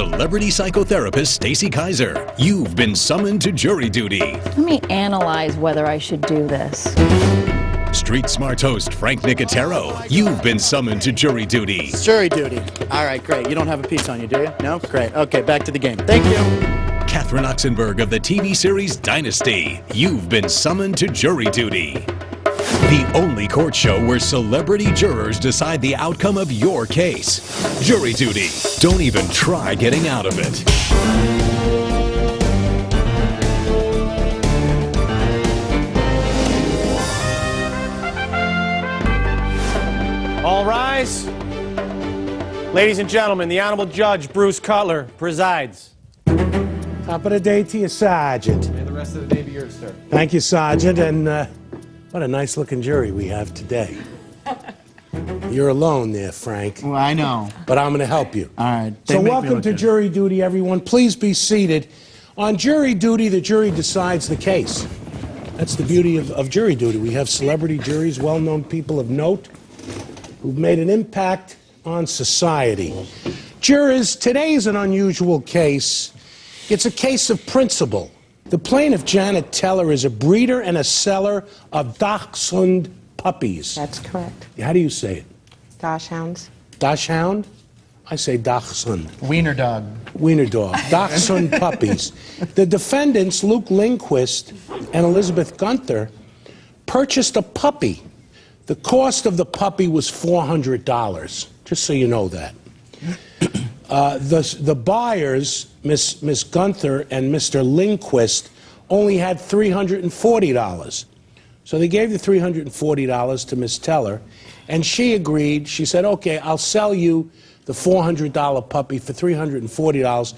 celebrity psychotherapist Stacy Keiser. You've been summoned to jury duty. Let me analyze whether I should do this. Street Smart host Frank Nicotero. You've been summoned to jury duty. It's jury duty. All right, great. You don't have a piece on you, do you? No? Great. Okay, back to the game. Thank you. Catherine Oxenberg of the TV series Dynasty. You've been summoned to jury duty. The only court show where celebrity jurors decide the outcome of your case. Jury duty. Don't even try getting out of it. All rise. Ladies and gentlemen, the Honorable Judge Bruce Cutler presides. Top of the day to you, Sergeant. May the rest of the day be yours, sir. Thank you, Sergeant, and what a nice-looking jury we have today. You're alone there, Frank. Well, I know. But I'm going to help you. All right. So welcome to jury duty, everyone. Please be seated. On jury duty, the jury decides the case. That's the beauty of jury duty. We have celebrity juries, well-known people of note, who've made an impact on society. Jurors, today is an unusual case. It's a case of principle. The plaintiff, Janet Teller, is a breeder and a seller of Dachshund puppies. That's correct. How do you say it? Dachshunds. Dachshund? I say Dachshund. Wiener dog. Wiener dog. Dachshund puppies. The defendants, Luke Lindquist and Elizabeth Gunther, purchased a puppy. The cost of the puppy was $400, just so you know that. The buyers, Miss Gunther and Mr. Lindquist, only had $340. So they gave the $340 to Miss Teller, and she agreed. She said, okay, I'll sell you the $400 puppy for $340,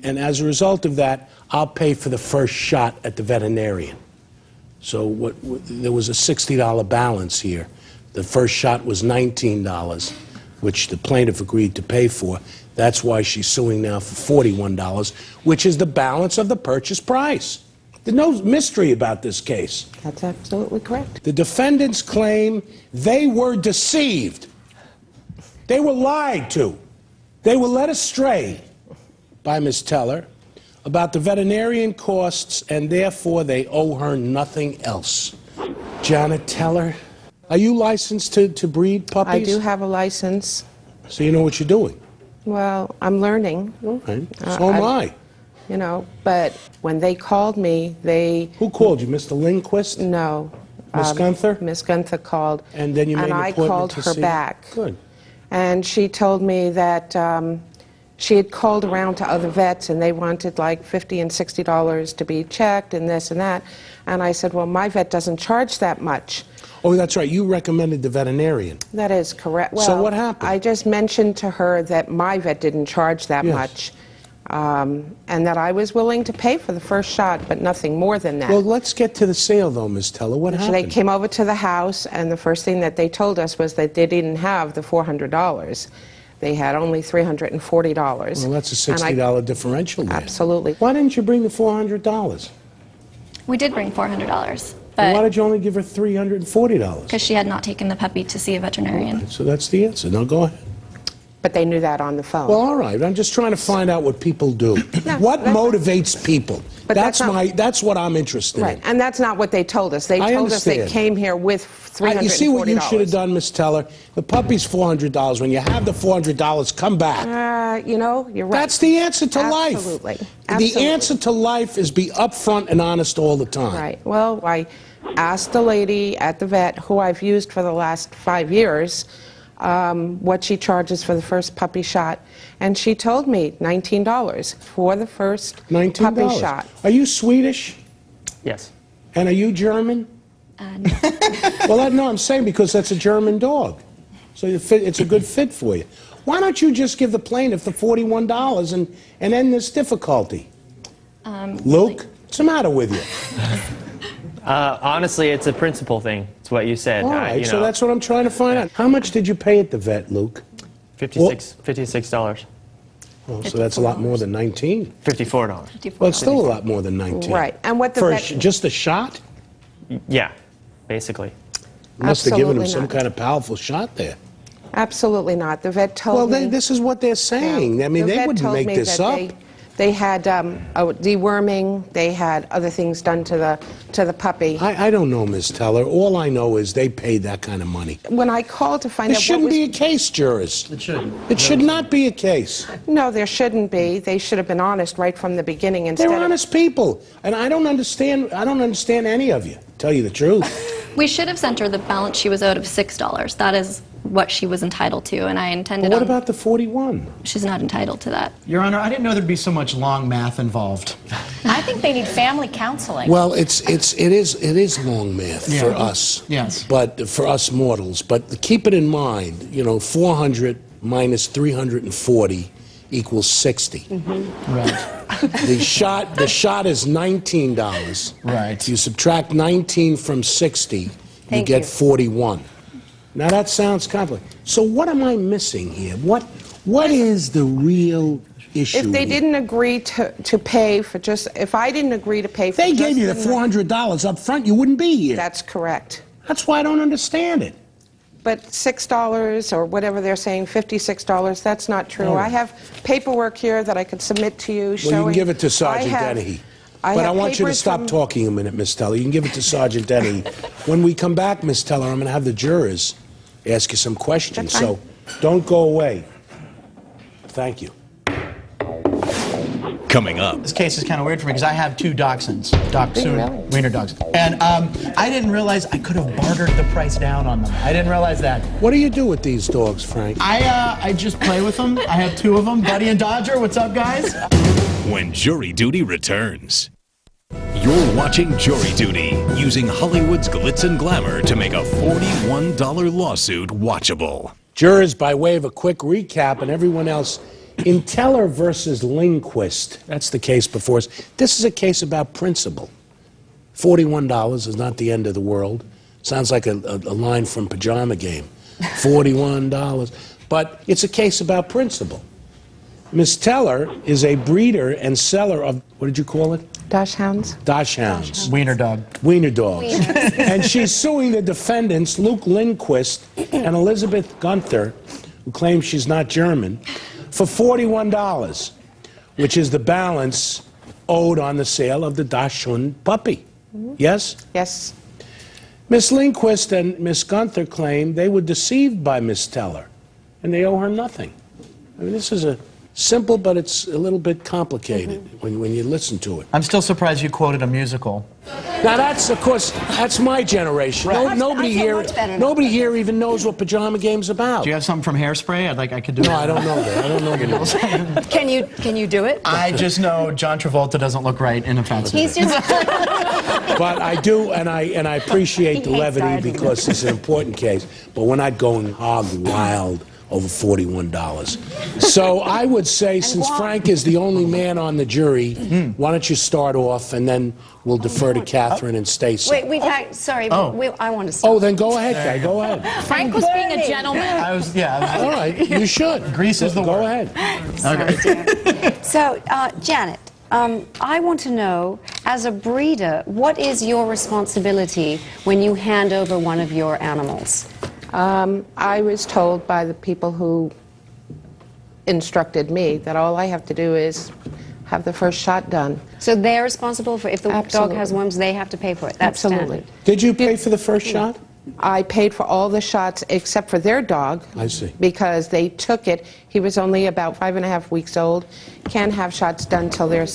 and as a result of that, I'll pay for the first shot at the veterinarian. So there was a $60 balance here. The first shot was $19, which the plaintiff agreed to pay for. That's why she's suing now for $41, which is the balance of the purchase price. There's no mystery about this case. That's absolutely correct. The defendants claim they were deceived. They were lied to. They were led astray by Ms. Teller about the veterinarian costs, and therefore they owe her nothing else. Janet Teller, are you licensed to breed puppies? I do have a license. So you know what you're doing? Well, I'm learning. Okay. So am I. You know, but when they called me, they... Who called you, Mr. Lindquist? No. Miss Gunther? Miss Gunther called. And then you made an appointment and I called to her see back. Good. And she told me that she had called around to other vets and they wanted like $50 and $60 to be checked and this and that. And I said, well, my vet doesn't charge that much. Oh, that's right. You recommended the veterinarian. That is correct. Well, so what happened? I just mentioned to her that my vet didn't charge that much, and that I was willing to pay for the first shot, but nothing more than that. Well, let's get to the sale, though, Ms. Teller. What happened? They came over to the house, and the first thing that they told us was that they didn't have the $400. They had only $340. Well, that's a $60 differential there. Absolutely. Why didn't you bring the $400? We did bring $400. But why did you only give her $340? Because she had not taken the puppy to see a veterinarian. Right, so that's the answer. Now go ahead. But they knew that on the phone. Well, all right. I'm just trying to find out what people do. What motivates people? But that's what I'm interested in. And that's not what they told us. They told us they came here with $340. You see what you should have done, Miss Teller? The puppy's $400. When you have the $400, come back. You know, you're right. That's the answer to life. Absolutely. The answer to life is be upfront and honest all the time. Right. Well, I asked the lady at the vet, who I've used for the last 5 years, what she charges for the first puppy shot, and she told me $19 for the first puppy shot. Are you Swedish? Yes. And are you German? No. Well, no, I'm saying because that's a German dog, so it's a good fit for you. Why don't you just give the plaintiff the $41 and end this difficulty? Luke, what's the matter with you? Honestly, it's a principle thing. It's what you said. All right, so that's what I'm trying to find out. How much did you pay at the vet, Luke? $56. Oh, so that's a lot more than $19. $54. Well, it's still a lot more than $19. Right. And what the vet... just a shot? Yeah, basically. You must have given him some kind of powerful shot there. Absolutely not. The vet told me... Well, this is what they're saying. Yeah. I mean, The they vet wouldn't told make me this that up. They had deworming, they had other things done to the puppy. I don't know, Ms. Teller. All I know is they paid that kind of money. When I called to find This out shouldn't what was... be a case, jurors. It shouldn't. It should not be a case. No, there shouldn't be. They should have been honest right from the beginning instead They're of... honest people, and I don't understand any of you, to tell you the truth. We should have sent her the balance she was owed of $6. That is what she was entitled to, and I intended But what on... about the 41? She's not entitled to that. Your Honor, I didn't know there'd be so much long math involved. I think they need family counseling. Well, it is long math for us. Yes. But for us mortals. But keep it in mind, 400 minus 340 equals 60. Right. The shot is $19. Right. You subtract 19 from 60, you Thank get you. 41. Now that sounds complicated. So what am I missing here? What is the real issue? If they here? didn't agree to pay for just... If I didn't agree to pay for They just gave you the $400 up front, you wouldn't be here. That's correct. That's why I don't understand it. But $6 or whatever they're saying, $56, that's not true. All right. I have paperwork here that I could submit to you showing... Well, you can give it to Sergeant Dennehy. But I want you to stop talking a minute, Miss Teller. You can give it to Sergeant Dennehy. When we come back, Miss Teller, I'm going to have the jurors ask you some questions. That's fine. So don't go away. Thank you. Coming up. This case is kind of weird for me because I have two dachshunds, really? wiener dogs. And I didn't realize I could have bartered the price down on them. I didn't realize that. What do you do with these dogs, Frank? I just play with them. I have two of them, Buddy and Dodger. What's up, guys? When jury duty returns. You're watching Jury Duty, using Hollywood's glitz and glamour to make a $41 lawsuit watchable. Jurors, by way of a quick recap, and everyone else, in Teller versus Lindquist, that's the case before us. This is a case about principle. $41 is not the end of the world. Sounds like a line from Pajama Game. $41. But it's a case about principle. Miss Teller is a breeder and seller of, what did you call it? Dachshunds? Dachshunds. Wiener dog. Wiener dogs. And she's suing the defendants, Luke Lindquist and Elizabeth Gunther, who claim she's not German, for $41, which is the balance owed on the sale of the Dachshund puppy. Yes? Yes. Miss Lindquist and Miss Gunther claim they were deceived by Miss Teller, and they owe her nothing. I mean, this is a simple, but it's a little bit complicated when you listen to it. I'm still surprised you quoted a musical. Now that's, of course, that's my generation. Right. Nobody here even knows what Pajama Game's about. Do you have something from Hairspray? I could do it. No, I don't know that. I don't know that. Can you do it? I just know John Travolta doesn't look right in a fence. He's just But I do, and I appreciate the He hates levity dieting. because it's an important case. But we're not going hog wild over $41. So I would say, since Frank is the only man on the jury, why don't you start off, and then we'll defer to Catherine and Stacy. Wait, we've had, sorry, I want to stop. Oh, then go ahead, Kay. Go ahead. Frank was being a gentleman. I was. All right, you should. Grease is the Go word. ahead. So, Janet, I want to know, as a breeder, what is your responsibility when you hand over one of your animals? I was told by the people who instructed me that all I have to do is have the first shot done. So they're responsible for, if the dog Absolutely. has worms, they have to pay for it. That's Absolutely. standard. Did you pay for the first shot? I paid for all the shots except for their dog. I see. Because they took it. He was only about 5.5 weeks old. Can't have shots done till they're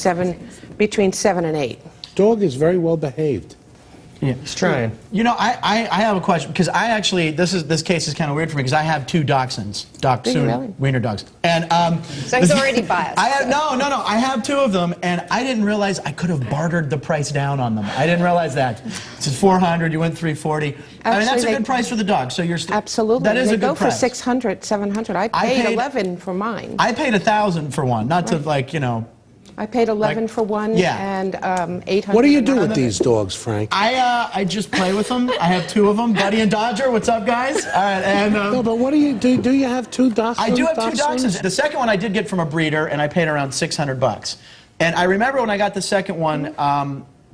between 7 and 8. Dog is very well behaved. Yeah. He's trying. You know, I have a question because I actually this case is kind of weird for me because I have two dachshunds, Really? wiener dogs, and So he's already biased. I have, no. I have two of them, and I didn't realize I could have bartered the price down on them. I didn't realize that. It's $400. You went $340. I mean, that's Actually, a good price for the dog. So you're Absolutely. That is they a good go price. for $600, $700. I paid $11 for mine. I paid $1,000 for one, not to I paid $11 Like, for one yeah. and $800. What do you do for with another. these dogs, Frank? I just play with them. I have two of them, Buddy and Dodger. What's up, guys? All right, and No, but what do you do? Do you have two dachshunds? I do have two dachshunds. The second one I did get from a breeder, and I paid around $600. And I remember when I got the second one,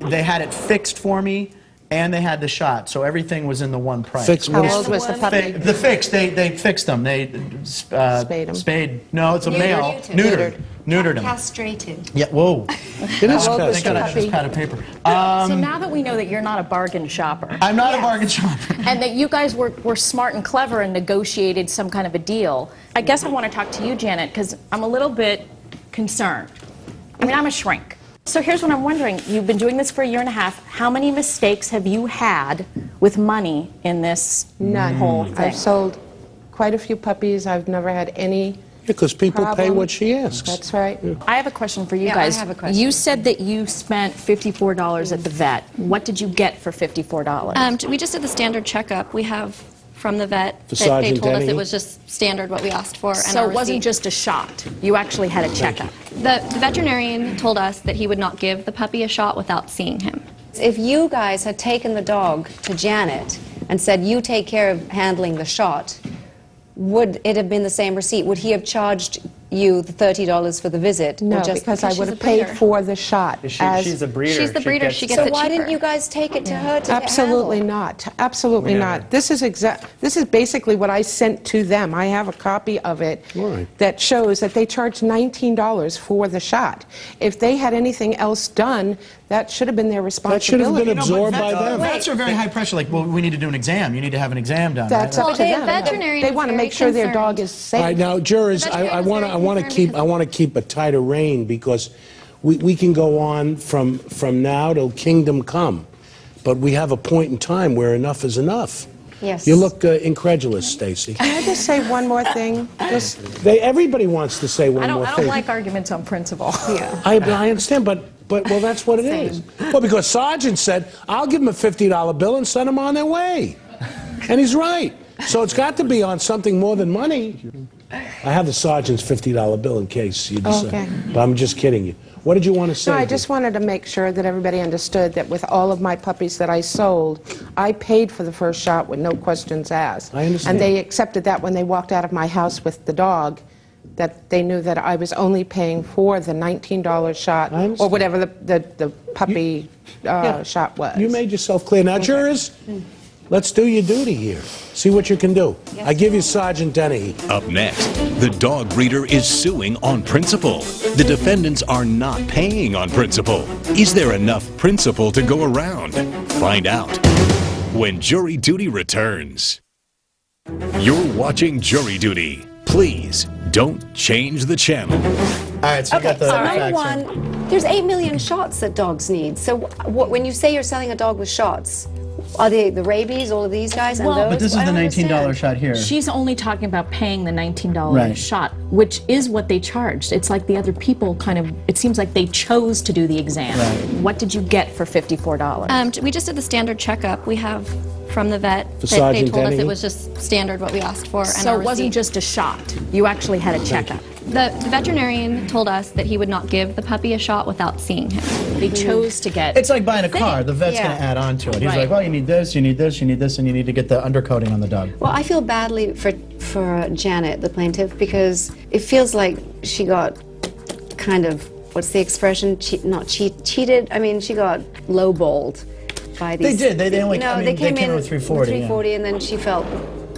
they had it fixed for me, and they had the shot, so everything was in the one price. How old was the puppy? The fix, they fixed them. They Spayed 'em. spayed. No, it's a male. Neutered him. Castrated. Yeah. Whoa. It is How old was Thank God I the had this puppy? pad of paper. So now that we know that you're not a bargain shopper, I'm not a bargain shopper. and that you guys were smart and clever and negotiated some kind of a deal, I guess I want to talk to you, Janet, because I'm a little bit concerned. I mean, I'm a shrink. So here's what I'm wondering. You've been doing this for a year and a half. How many mistakes have you had with money in this None. whole thing? I've sold quite a few puppies. I've never had any Because people pay problem. what she asks. That's right. I have a question for you Yeah, I guys. have a question. You said that you spent $54 at the vet. What did you get for $54? We just did the standard checkup. We have from the vet For that they Sergeant told us Denny? it was just standard what we asked for. And So our it wasn't receipt. just a shot. You actually had a checkup. The veterinarian told us that he would not give the puppy a shot without seeing him. If you guys had taken the dog to Janet and said, you take care of handling the shot, would it have been the same receipt? Would he have charged you the $30 for the visit? No, or just because I she's would a have paid breeder. for the shot. She's a breeder. She's the breeder. She gets So it why cheaper. didn't you guys take it to her to get Absolutely handled? not. Absolutely not. This is basically what I sent to them. I have a copy of it Right. that shows that they charged $19 for the shot. If they had anything else done, that should have been their That should have responsibility. been absorbed by them. Vets are very high pressure. Like, well, we need to do an exam. You need to have an exam done. That's right? up to the them. veterinarian They was want to very make sure their concerned. dog is safe. All right, now, jurors, The I veterinarian was very want to concerned keep because- I want to keep a tighter rein because we can go on from now till kingdom come, but we have a point in time where enough is enough. Yes. You look incredulous, Stacy. Can I just say one more thing? Just Everybody wants to say one more I thing. don't like arguments on principle. I understand, but well, that's what it is. Well, because Sergeant said, I'll give him a $50 bill and send them on their way. And he's right. So it's got to be on something more than money. I have the Sergeant's $50 bill in case you decide. Okay. But I'm just kidding you. What did you want to say? No, I just wanted to make sure that everybody understood that with all of my puppies that I sold, I paid for the first shot with no questions asked. I understand. And they accepted that when they walked out of my house with the dog, that they knew that I was only paying for the $19 shot, I understand. or whatever the puppy shot was. You made yourself clear. Now, jurors, let's do your duty here. See what you can do. I give you Sergeant Denny. Up next, the dog breeder is suing on principle. The defendants are not paying on principle. Is there enough principle to go around? Find out when Jury Duty returns. You're watching Jury Duty. Please don't change the channel. All right, so you got the So facts number here. one, there's 8 million shots that dogs need. So when you say you're selling a dog with shots, are they the rabies, all of these guys, and Well, those? But this is I the don't $19 understand. shot here. She's only talking about paying the $19 Right. shot, which is what they charged. It's like the other people it seems like they chose to do the exam. Right. What did you get for $54? We just did the standard checkup. We have from the vet For that they Sergeant told us Denny? it was just standard what we asked for. And So our it wasn't receipt. just a shot. You actually had a checkup. The veterinarian told us that he would not give the puppy a shot without seeing him. They chose to get. It's like buying a car. The vet's Yeah. going to add on to it. He's Right. like, well, you need this, you need this, you need this, and you need to get the undercoating on the dog. Well, I feel badly for Janet, the plaintiff, because it feels like she got kind of, what's the expression? Cheated. I mean, she got lowballed by these. They did. They only- You know, I mean, they they came came in in with 340, yeah. 340, and then she felt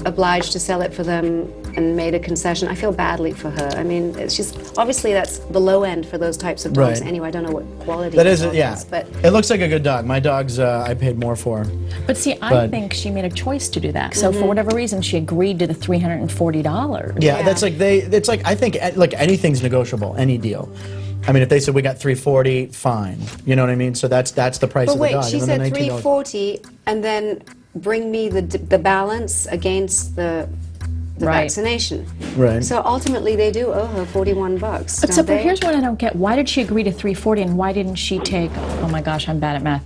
obliged to sell it for them and made a concession. I feel badly for her. I mean, it's just obviously that's the low end for those types of dogs. Right. Anyway, I don't know what quality. That the is, dog yeah. is, but It looks like a good dog. My dog's, I paid more for. But see, I But- think she made a choice to do that. So for whatever reason, she agreed to the $340. Yeah, Yeah. that's like it's like I think like anything's negotiable, any deal. I mean, if they said we got 340, fine. You know what I mean? So that's the price But of wait, the dog. she and then said the $19. 340, and then bring me the balance against the Right. vaccination. Right. So ultimately, they do owe her $41. Except don't for they? here's what I don't get. Why did she agree to $340 and why didn't she take, oh my gosh, I'm bad at math,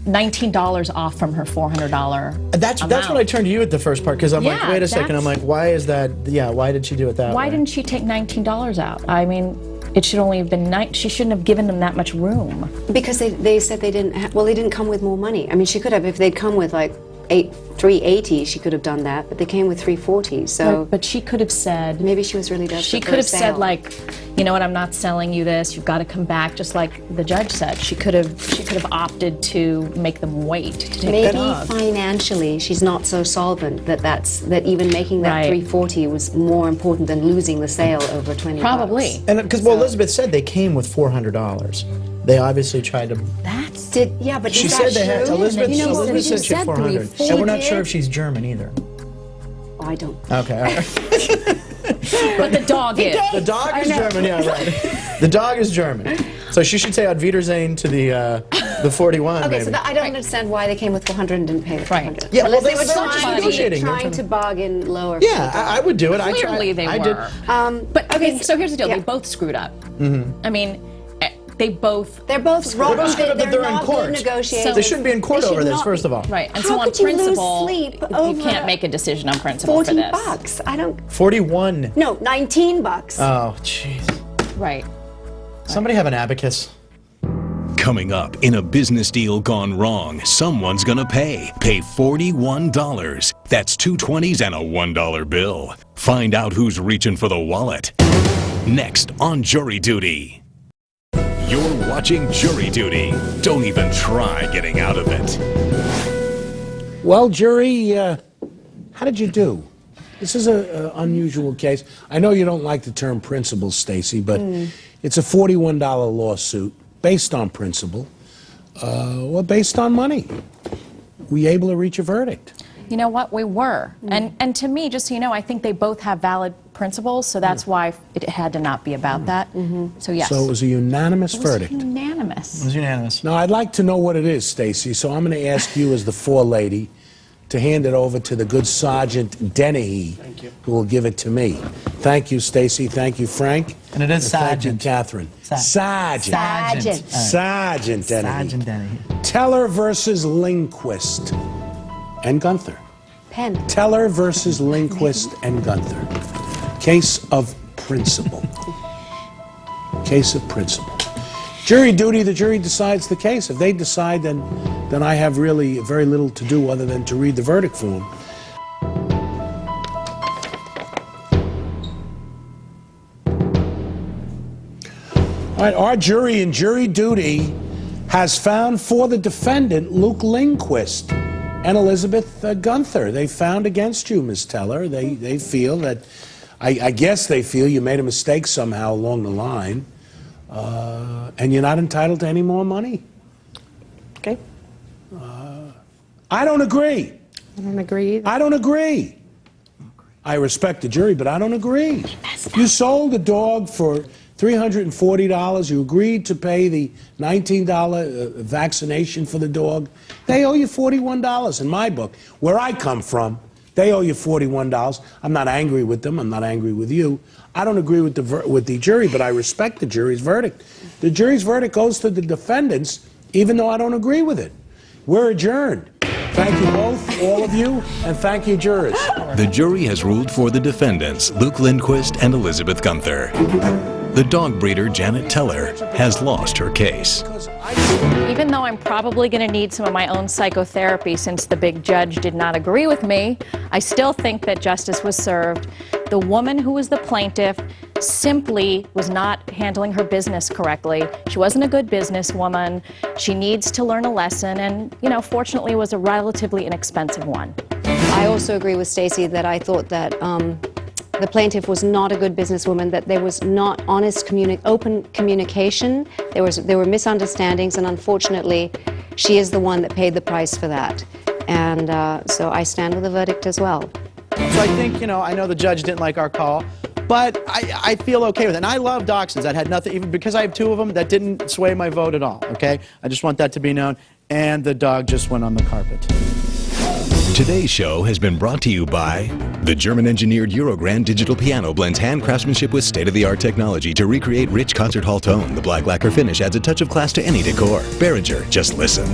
$19 off from her $400 That's what I turned to you at the first part because I'm like, Yeah, wait a second. I'm that's- like, why is that? Yeah, why did she do it that way? Why didn't she take $19 out? I mean, it should only have been she shouldn't have given them that much room. Because they said they didn't. Well, they didn't come with more money. I mean, she could have if they'd come with like 380. She could have done that, but they came with 340. So But she could have said, maybe she was really desperate. she for could a have said sale. like, you know what, I'm not selling you this, you've got to come back, just like the judge said. She could have opted to make them wait to take the Maybe dog. financially she's not so solvent that even making that Right. $340 was more important than losing the sale over $20. Probably. And because, well, Elizabeth said they came with $400. They obviously tried to. Yeah, but She is said that they had. true? Elizabeth, You know, Elizabeth you said she had 400. And we're not sure if she's German either. Oh, I don't. Okay, all right. But the dog is. The dog is German, yeah, right. The dog is German. So she should say Auf Wiedersehen to the 41, Okay, maybe. so I don't understand why they came with 400 and didn't pay the 400. Yeah, well, Unless they were they were just negotiating. They were trying to bargain lower. Yeah, I would do it. Clearly they I were. did. But okay, so here's the deal. Yeah. They both screwed up. I mean, They're both wrong. both screwed up that they're in not court. good negotiators. They shouldn't be in court They over should this, not first be. of all. right. And How so on could you lose principle, sleep you over can't make a decision on principle for this. $40. I don't. 41. No, $19. Oh, jeez. Right. Somebody have an abacus. Coming up, in a business deal gone wrong, someone's gonna pay. Pay $41. That's two 20s and a $1 bill. Find out who's reaching for the wallet. Next on Jury Duty. You're watching Jury Duty. Don't even try getting out of it. Well, jury, how did you do? This is an unusual case. I know you don't like the term principle, Stacy, but it's a $41 lawsuit based on principle, or based on money. Were you able to reach a verdict? You know what? We were. And to me, just so you know, I think they both have valid principles, so that's why it had to not be about that. So yes. So it was a unanimous It was verdict. unanimous. It was unanimous. Now, I'd like to know what it is, Stacy, so I'm going to ask you as the forelady to hand it over to the good Sergeant Dennehy, who will give it to me. Thank you, Stacy. Thank you, Frank. And it is Thank you, Sergeant. Catherine. Sergeant. Sergeant. Sergeant Dennehy. Sergeant Dennehy. Teller versus Lindquist and Gunther. Pen. Teller versus Lindquist and Gunther. Case of principle. Case of principle. Jury duty, the jury decides the case. If they decide, then I have really very little to do other than to read the verdict form. All right, our jury in jury duty has found for the defendant Luke Lindquist and Elizabeth Gunther. They found against you, Ms. Teller. They feel that, I guess they feel you made a mistake somehow along the line, and you're not entitled to any more money. Okay. I don't agree. I don't agree. I don't agree. I respect the jury, but I don't agree. You sold the dog for $340. You agreed to pay the $19 vaccination for the dog. They owe you $41 in my book. Where I come from, they owe you $41. I'm not angry with them. I'm not angry with you. I don't agree with the jury, but I respect the jury's verdict. The jury's verdict goes to the defendants, even though I don't agree with it. We're adjourned. Thank you both, all of you, and thank you, jurors. The jury has ruled for the defendants, Luke Lindquist and Elizabeth Gunther. The dog breeder, Janet Teller, has lost her case. Even though I'm probably going to need some of my own psychotherapy since the big judge did not agree with me, I still think that justice was served. The woman who was the plaintiff simply was not handling her business correctly. She wasn't a good businesswoman. She needs to learn a lesson, and, you know, fortunately it was a relatively inexpensive one. I also agree with Stacy that I thought that the plaintiff was not a good businesswoman, that there was not honest, open communication. There were misunderstandings, and unfortunately, she is the one that paid the price for that. And so I stand with the verdict as well. So I think, you know, I know the judge didn't like our call, but I feel okay with it. And I love dachshunds. That had nothing, even because I have two of them, that didn't sway my vote at all, okay? I just want that to be known. And the dog just went on the carpet. Today's show has been brought to you by the German-engineered Eurogrand digital piano blends hand craftsmanship with state-of-the-art technology to recreate rich concert hall tone. The black lacquer finish adds a touch of class to any decor. Behringer, just listen.